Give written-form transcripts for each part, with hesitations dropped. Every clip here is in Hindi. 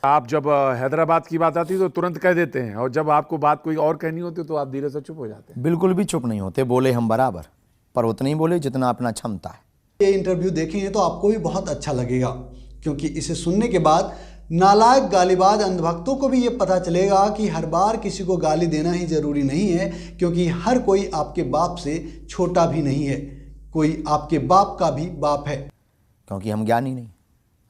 आप जब हैदराबाद की बात आती है तो तुरंत कह देते हैं, और जब आपको बात कोई और कहनी होती है तो आप धीरे से चुप हो जाते हैं। बिल्कुल भी चुप नहीं होते, बोले हम बराबर, पर उतना ही बोले जितना अपना क्षमता है। ये इंटरव्यू देखेंगे तो आपको भी बहुत अच्छा लगेगा, क्योंकि इसे सुनने के बाद नालायक गालीबाज अंधभक्तों को भी ये पता चलेगा कि हर बार किसी को गाली देना ही जरूरी नहीं है, क्योंकि हर कोई आपके बाप से छोटा भी नहीं है, कोई आपके बाप का भी बाप है। क्योंकि हम ज्ञानी नहीं,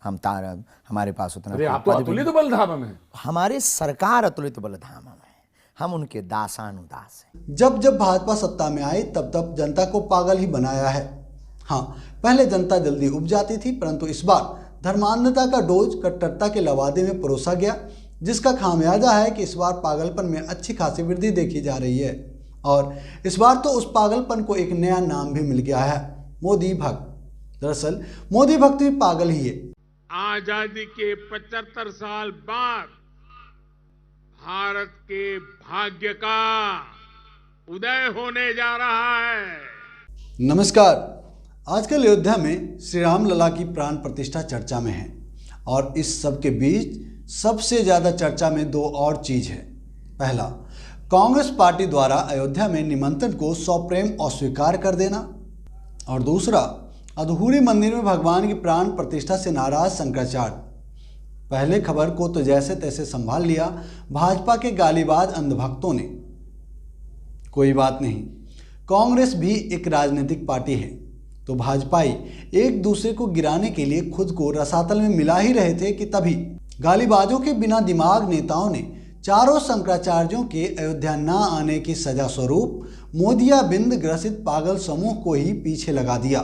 हम तारा, हमारे पास उतना अरे आप तो अतुलित बलधाम में, हमारे सरकार अतुलित बलधाम में, हम उनके दासानुदास हैं। जब जब भाजपा सत्ता में आई तब तब जनता को पागल ही बनाया है। हाँ, पहले जनता जल्दी उब जाती थी, परंतु इस बार धर्मांधता का डोज कट्टरता के लवादे में परोसा गया, जिसका खामियाजा है कि इस बार पागलपन में अच्छी खासी वृद्धि देखी जा रही है। और इस बार तो उस पागलपन को एक नया नाम भी मिल गया है, मोदी भक्त। दरअसल मोदी भक्त भी पागल ही है। आजादी के 75 साल बाद भारत के भाग्य का उदय होने जा रहा है। नमस्कार। आजकल अयोध्या में श्री राम लला की प्राण प्रतिष्ठा चर्चा में है, और इस सब के बीच सबसे ज़्यादा चर्चा में दो और चीज़ है। पहला, कांग्रेस पार्टी द्वारा अयोध्या में निमंत्रण को सप्रेम अस्वीकार कर देना, और दूसरा, अधूरी मंदिर में भगवान की प्राण प्रतिष्ठा से नाराज शंकराचार्य। पहले खबर को तो जैसे तैसे संभाल लिया भाजपा के गालीबाज अंधभक्तों ने। कोई बात नहीं, कांग्रेस भी एक राजनीतिक पार्टी है, तो भाजपाई एक दूसरे को गिराने के लिए खुद को रसातल में मिला ही रहे थे कि तभी गालीबाजों के बिना दिमाग नेताओं ने चारों शंकराचार्यों के अयोध्या न आने की सजा स्वरूप मोदियाबिंद ग्रसित पागल समूह को ही पीछे लगा दिया।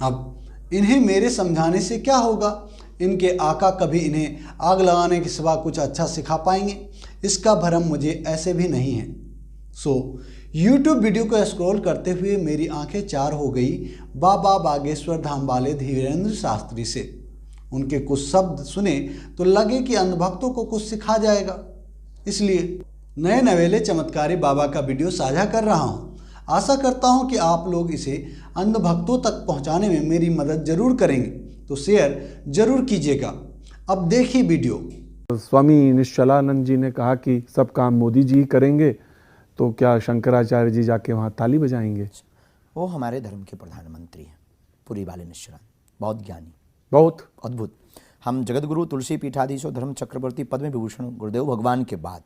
अब इन्हें मेरे समझाने से क्या होगा? इनके आका कभी इन्हें आग लगाने के सिवा कुछ अच्छा सिखा पाएंगे? इसका भरम मुझे ऐसे भी नहीं है। यूट्यूब वीडियो को स्क्रॉल करते हुए मेरी आंखें चार हो गई बाबा बागेश्वर धाम वाले धीरेन्द्र शास्त्री से। उनके कुछ शब्द सुने तो लगे कि अंधभक्तों को कुछ सिखा जाएगा, इसलिए नए नवेले चमत्कारी बाबा का वीडियो साझा कर रहा हूं। आशा करता हूं कि आप लोग इसे अंधभक्तों तक पहुंचाने में मेरी मदद जरूर करेंगे, तो शेयर जरूर कीजिएगा। अब देखिए वीडियो। स्वामी निश्चलानंद जी ने कहा कि सब काम मोदी जी करेंगे, तो क्या शंकराचार्य जी जाके वहाँ ताली बजाएंगे? वो हमारे धर्म के प्रधानमंत्री हैं, पुरी वाले निश्चलानंद, बहुत ज्ञानी, बहुत अद्भुत। हम जगतगुरु तुलसी पीठाधीशो धर्म चक्रवर्ती पद्म विभूषण गुरुदेव भगवान के बाद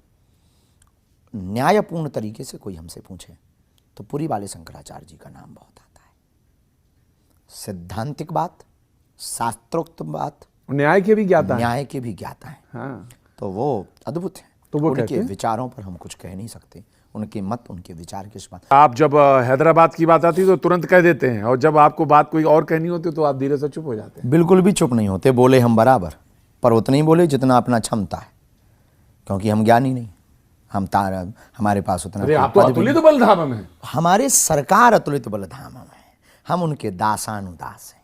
न्यायपूर्ण तरीके से कोई हमसे पूछे तो पुरी वाले शंकराचार्य जी का नाम बहुत आता है। सिद्धांतिक बात, शास्त्रोक्त बात, न्याय के भी ज्ञाता है, न्याय के भी ज्ञाता है। हाँ। तो वो अद्भुत है। तो वो उनके विचारों पर हम कुछ कह नहीं सकते, उनके मत, उनके विचार किस बात। आप जब हैदराबाद की बात आती है तो तुरंत कह देते हैं, और जब आपको बात कोई और कहनी होती है तो आप धीरे से चुप हो जाते हैं। बिल्कुल भी चुप नहीं होते, बोले हम बराबर, पर उतना ही बोले जितना अपना क्षमता है। क्योंकि हम ज्ञानी नहीं, हम तारा, हमारे पास उतना। अरे आप तो अतुलित बलधाम में, हमारे सरकार अतुलित बलधाम में, हम उनके दासानुदास हैं।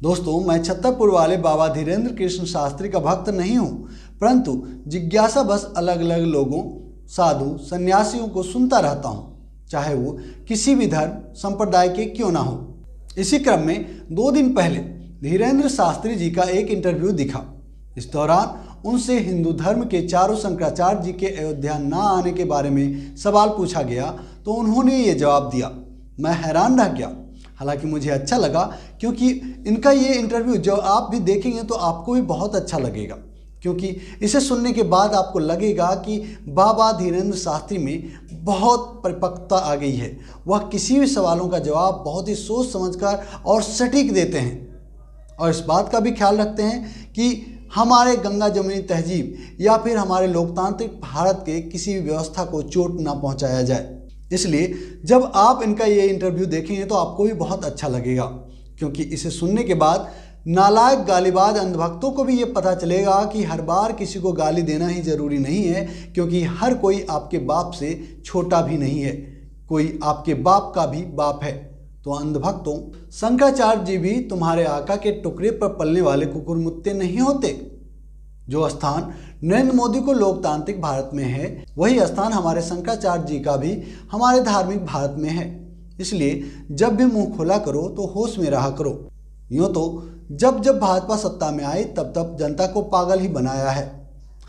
दोस्तों, मैं छतरपुर वाले बाबा धीरेन्द्र कृष्ण शास्त्री का भक्त नहीं हूँ, परंतु जिज्ञासा बस अलग अलग लोगों, साधु, सन्यासियों को सुनता रहता हूँ, चाहे वो किसी भी धर्म संप्रदाय के क्यों ना हो। इसी क्रम में 2 दिन पहले धीरेन्द्र शास्त्री जी का एक इंटरव्यू दिखा। इस दौरान उनसे हिंदू धर्म के चारों शंकराचार्य जी के अयोध्या न आने के बारे में सवाल पूछा गया, तो उन्होंने ये जवाब दिया। मैं हैरान रह गया। हालांकि मुझे अच्छा लगा, क्योंकि इनका ये इंटरव्यू जो आप भी देखेंगे तो आपको भी बहुत अच्छा लगेगा, क्योंकि इसे सुनने के बाद आपको लगेगा कि बाबा धीरेन्द्र शास्त्री में बहुत परिपक्वता आ गई है। वह किसी भी सवालों का जवाब बहुत ही सोच समझकर और सटीक देते हैं, और इस बात का भी ख्याल रखते हैं कि हमारे गंगा जमुनी तहजीब या फिर हमारे लोकतांत्रिक भारत के किसी भी व्यवस्था को चोट ना पहुंचाया जाए। इसलिए जब आप इनका ये इंटरव्यू देखेंगे तो आपको भी बहुत अच्छा लगेगा, क्योंकि इसे सुनने के बाद नालायक गालीबाज अंधभक्तों को भी ये पता चलेगा कि हर बार किसी को गाली देना ही जरूरी नहीं है, क्योंकि हर कोई आपके बाप से छोटा भी नहीं है, कोई आपके बाप का भी बाप है। तो अंधभक्तों, शंकराचार्य जी भी तुम्हारे आका के टुकड़े पर पलने वाले कुकुरमुत्ते नहीं होते। जो स्थान नरेंद्र मोदी को लोकतांत्रिक भारत में है, वही स्थान हमारे शंकराचार्य जी का भी हमारे धार्मिक भारत में है। इसलिए जब भी मुंह खोला करो तो होश में रहा करो। यूँ तो जब जब भाजपा सत्ता में आई तब तब जनता को पागल ही बनाया है।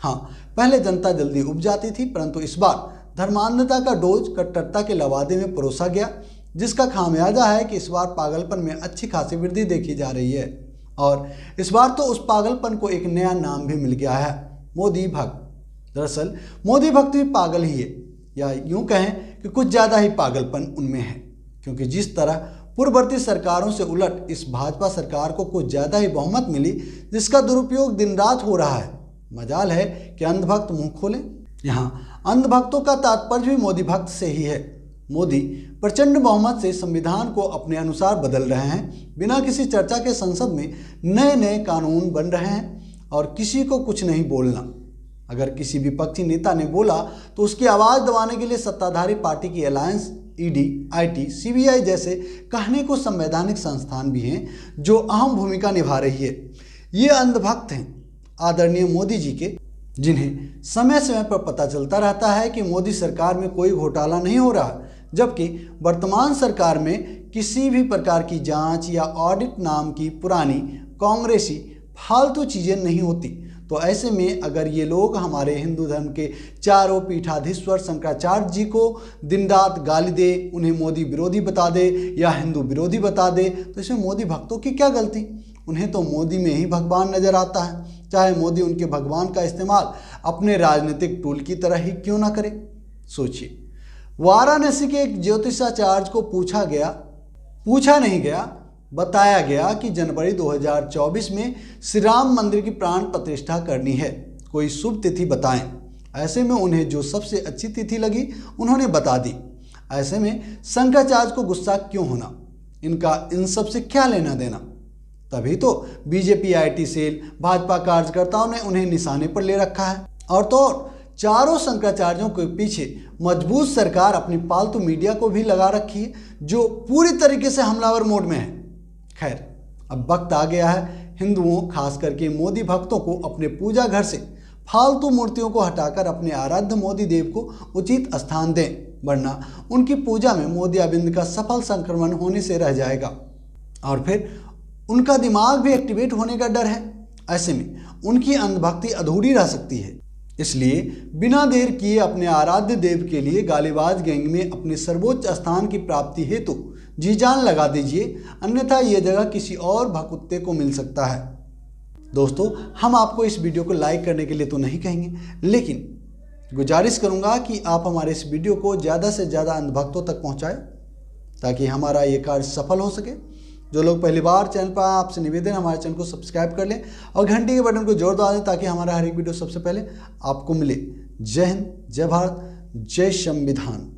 हाँ, पहले जनता जल्दी उब जाती थी, परंतु इस बार धर्मांधता का डोज कट्टरता के लवादे में परोसा गया, जिसका खामियाजा है कि इस बार पागलपन में अच्छी खासी वृद्धि देखी जा रही है। और इस बार तो उस पागलपन को एक नया नाम भी मिल गया है, मोदी भक्त। दरअसल मोदी भक्त भी पागल ही है, या यूं कहें कि कुछ ज़्यादा ही पागलपन उनमें है, क्योंकि जिस तरह पूर्ववर्ती सरकारों से उलट इस भाजपा सरकार को कुछ ज़्यादा ही बहुमत मिली, जिसका दुरुपयोग दिन रात हो रहा है। मजाल है कि अंधभक्त मुंह खोलें। यहाँ अंधभक्तों का तात्पर्य भी मोदी भक्त से ही है। मोदी प्रचंड बहुमत से संविधान को अपने अनुसार बदल रहे हैं, बिना किसी चर्चा के संसद में नए नए कानून बन रहे हैं और किसी को कुछ नहीं बोलना। अगर किसी विपक्षी नेता ने बोला तो उसकी आवाज़ दबाने के लिए सत्ताधारी पार्टी की अलायंस, ईडी, आईटी, सीबीआई जैसे कहने को संवैधानिक संस्थान भी हैं जो अहम भूमिका निभा रही है। ये अंधभक्त हैं आदरणीय मोदी जी के, जिन्हें समय समय पर पता चलता रहता है कि मोदी सरकार में कोई घोटाला नहीं हो रहा, जबकि वर्तमान सरकार में किसी भी प्रकार की जांच या ऑडिट नाम की पुरानी कांग्रेसी फालतू चीज़ें नहीं होती। तो ऐसे में अगर ये लोग हमारे हिंदू धर्म के चारों पीठाधीश्वर शंकराचार्य जी को दिन रात गाली दे, उन्हें मोदी विरोधी बता दे या हिंदू विरोधी बता दे, तो इसमें मोदी भक्तों की क्या गलती? उन्हें तो मोदी में ही भगवान नजर आता है, चाहे मोदी उनके भगवान का इस्तेमाल अपने राजनीतिक टूल की तरह ही क्यों ना करे। सोचिए, वाराणसी के एक ज्योतिषाचार्य को पूछा नहीं गया, बताया गया कि जनवरी 2024 में श्री राम मंदिर की प्राण प्रतिष्ठा करनी है, कोई शुभ तिथि बताएं। ऐसे में उन्हें जो सबसे अच्छी तिथि लगी उन्होंने बता दी। ऐसे में शंकराचार्य को गुस्सा क्यों होना? इनका इन सब से क्या लेना देना? तभी तो बीजेपी आईटी सेल, भाजपा कार्यकर्ताओं ने उन्हें निशाने पर ले रखा है। और तो चारों शंकराचार्यों के पीछे मजबूत सरकार अपनी पालतू मीडिया को भी लगा रखी है, जो पूरी तरीके से हमलावर मोड में है। खैर, अब वक्त आ गया है हिंदुओं, खास करके मोदी भक्तों को अपने पूजा घर से फालतू मूर्तियों को हटाकर अपने आराध्य मोदी देव को उचित स्थान दें, वरना उनकी पूजा में मोदियाबिंद का सफल संक्रमण होने से रह जाएगा और फिर उनका दिमाग भी एक्टिवेट होने का डर है। ऐसे में उनकी अंधभक्ति अधूरी रह सकती है। इसलिए बिना देर किए अपने आराध्य देव के लिए गालीबाज गैंग में अपने सर्वोच्च स्थान की प्राप्ति हेतु जी जान लगा दीजिए, अन्यथा ये जगह किसी और भकुत्ते को मिल सकता है। दोस्तों, हम आपको इस वीडियो को लाइक करने के लिए तो नहीं कहेंगे, लेकिन गुजारिश करूंगा कि आप हमारे इस वीडियो को ज़्यादा से ज़्यादा अंधभक्तों तक पहुंचाएं, ताकि हमारा ये कार्य सफल हो सके। जो लोग पहली बार चैनल पर आए, आपसे निवेदन हमारे चैनल को सब्सक्राइब कर लें और घंटी के बटन को जोर दबा दें, ताकि हमारा हर एक वीडियो सबसे पहले आपको मिले। जय हिंद, जय भारत, जय संविधान।